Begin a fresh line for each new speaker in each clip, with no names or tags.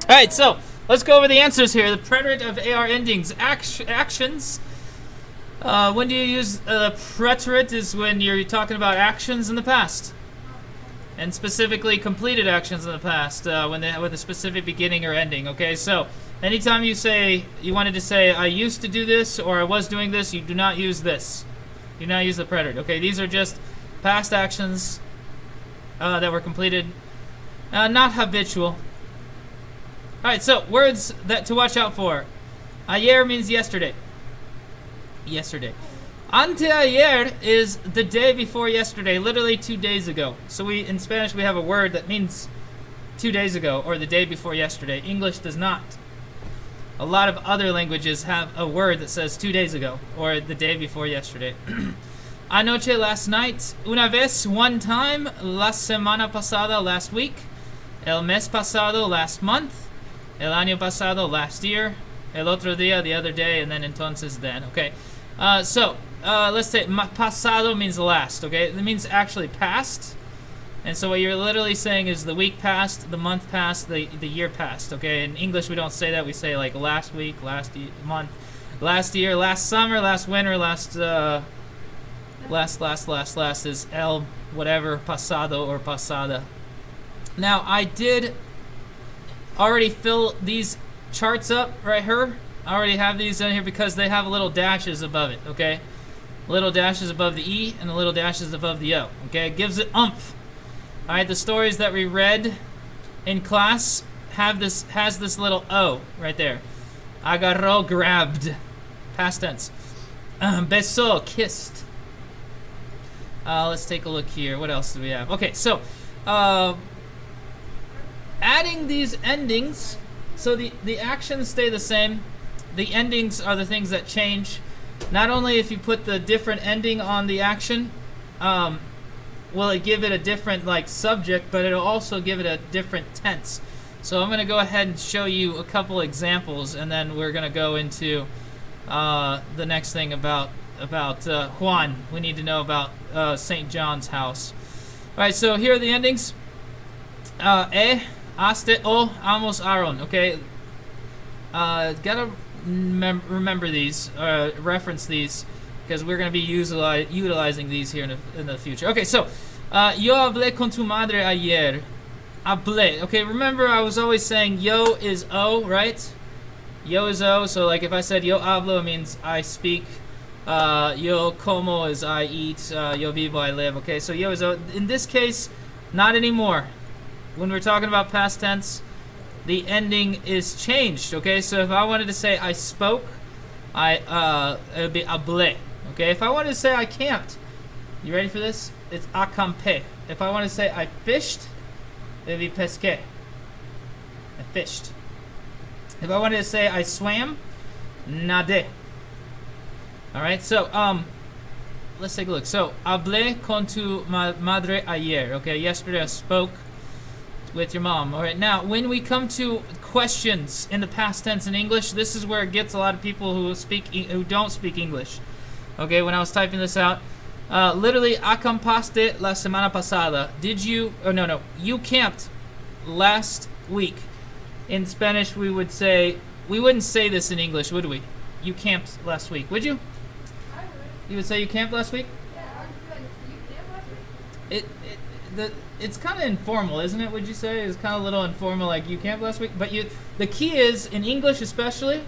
Alright, so let's go over the answers here. The preterite of AR endings. Actions. When do you use preterite is when you're talking about actions in the past. And specifically completed actions in the past when they with a specific beginning or ending. Okay, so anytime you say, you wanted to say, I used to do this or I was doing this, you do not use this. You do not use the preterite. Okay, these are just past actions that were completed, not habitual. Alright, so words that to watch out for. Ayer means yesterday. Yesterday. Anteayer is the day before yesterday, literally 2 days ago. So in Spanish we have a word that means 2 days ago or the day before yesterday. English does not. A lot of other languages have a word that says 2 days ago or the day before yesterday. Anoche, last night. Una vez, one time. La semana pasada, last week. El mes pasado, last month. El año pasado, last year. El otro día, the other day, and then entonces, then. Okay. Let's say pasado means last. Okay, it means actually past. And so what you're literally saying is the week passed, the month passed, the year passed. Okay, in English we don't say that. We say like last week, last month, last year, last summer, last winter, last is el whatever pasado or pasada. Now I did already fill these charts up right here. I already have these in here because they have little dashes above it. Okay, little dashes above the E and the little dashes above the O. Okay, it gives it oomph. All right, the stories that we read in class has this little O right there. Agarró, grabbed, past tense. Besó, kissed. Let's take a look here. What else do we have? Okay, so adding these endings, so the actions stay the same. The endings are the things that change. Not only if you put the different ending on the action, will it give it a different like subject, but it'll also give it a different tense. So I'm going to go ahead and show you a couple examples, and then we're going to go into the next thing about Juan. We need to know about St. John's house. All right, so here are the endings. Aste, o, amos, aron. Okay, gotta remember these, reference these, because we're going to be utilizing these here in the future. Okay, so yo hablé con tu madre ayer. Hablé. Okay, remember I was always saying yo is o, right? Yo is o. So like if I said yo hablo, it means I speak. Yo como is I eat. Yo vivo, I live. Okay, so yo is o. In this case, not anymore. When we're talking about past tense, the ending is changed. Okay, so if I wanted to say I spoke, it would be hablé. Okay, if I wanted to say I camped, you ready for this? It's acampé. If I wanted to say I fished, it would be pesqué. I fished. If I wanted to say I swam, nadé. All right, so let's take a look. So hablé con tu madre ayer. Okay, yesterday I spoke with your mom. All right, now when we come to questions in the past tense in English, this is where it gets a lot of people who don't speak English. Okay, when I was typing this out, literally, acampaste la semana pasada. Did you? Oh no, you camped last week. In Spanish, we wouldn't say this in English, would we? You camped last week, would you?
I would.
You would say you camped last week?
Yeah, I would be like, you camped last week?
It's kind of informal, isn't it? Would you say it's kind of a little informal, like you camped last week? But the key is in English, especially,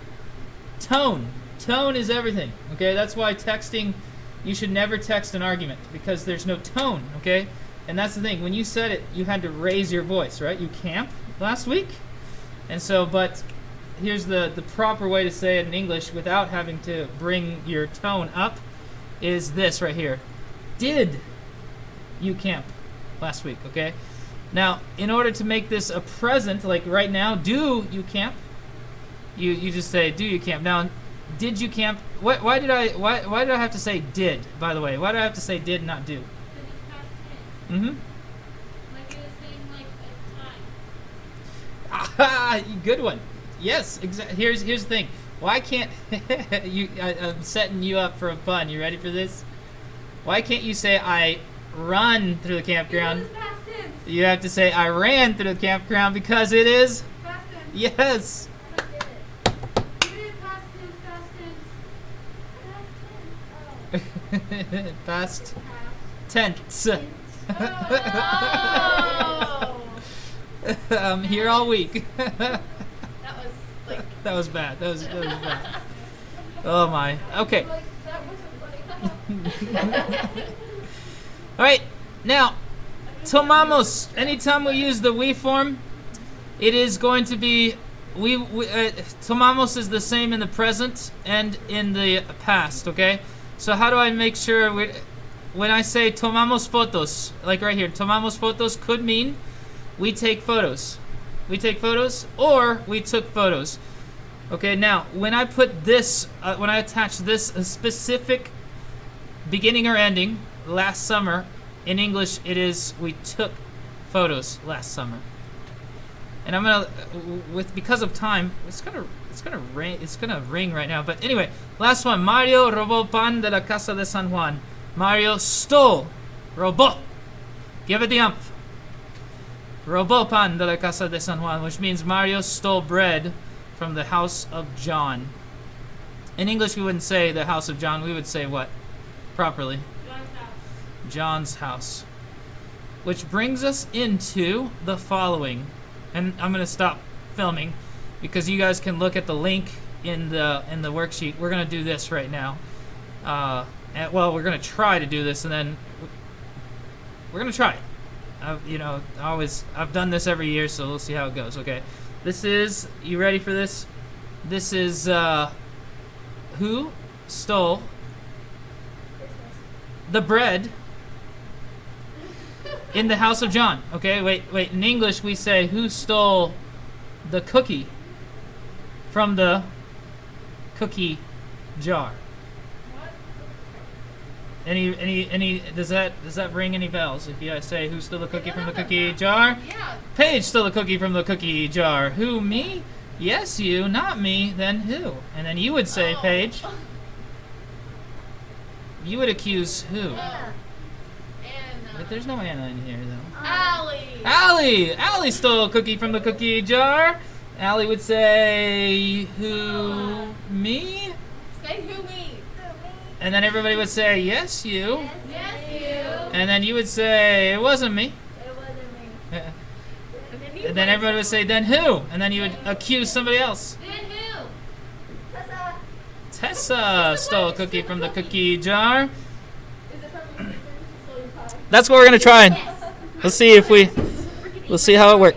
tone. Tone is everything. Okay, that's why texting. You should never text an argument because there's no tone. Okay, and that's the thing. When you said it, you had to raise your voice, right? You camped last week, and so. But here's the proper way to say it in English without having to bring your tone up. Is this right here? Did you camp last week? Okay. Now, in order to make this a present, like right now, do you camp? You just say, do you camp? Now, did you camp? Why did I have to say did? By the way, why do I have to say did, not do?
Because it's past tense.
Mm-hmm.
Like it was saying like a time.
Ah, good one. Yes, exactly. Here's the thing. Why can't I'm setting you up for a pun. You ready for this? Why can't you say I run through the campground?
It was past tense.
You have to say I ran through the campground because it is
Past tense.
Yes.
I don't get it. You did past tense.
Past
Past
tense.
Oh.
I'm here all week.
That was like.
That was bad. That was bad. Oh my. Okay.
Like, that wasn't funny.
All right. Now, tomamos. Anytime we use the we form, it is going to be tomamos is the same in the present and in the past. Okay. So how do I make sure when I say tomamos fotos, like right here, tomamos fotos could mean we take photos. We take photos or we took photos. Okay, now, when I put this, when I attach this specific beginning or ending, last summer, in English, it is we took photos last summer. And I'm gonna, because of time, it's gonna ring right now. But anyway, last one. Mario robó pan de la casa de San Juan. Mario robó. Give it the umph. Robó pan de la casa de San Juan, which means Mario stole bread from the house of John. In English, we wouldn't say the house of John. We would say what? Properly.
John's house.
John's house. Which brings us into the following. And I'm going to stop filming because you guys can look at the link in the worksheet. We're going to do this right now. Well, we're going to try to do this, and then we're going to try it. I've done this every year, so we'll see how it goes. Okay. This is, you ready for this? This is who stole the bread in the house of John. Okay, wait. In English, we say who stole the cookie from the cookie jar.
What?
Any does that ring any bells if you say who stole the cookie from the cookie jar?
Yeah.
Paige stole the cookie from the cookie jar. Who, me? Yes, you. Not me. Then who? And then you would say,
Oh.
Paige. You would accuse who?
Anna.
But there's no Anna in here, though.
Allie.
Allie stole a cookie from the cookie jar. Allie would say, who? Me?
Say who me.
And then everybody would say, yes, you.
Yes, you.
And then you would say, it wasn't me.
It wasn't me.
And then everybody would say, then who? And then you would accuse somebody else.
Then who?
Tessa stole a cookie from the cookie jar.
Is it from your sister?
That's what we're going to try.
Yes.
We'll see how it works.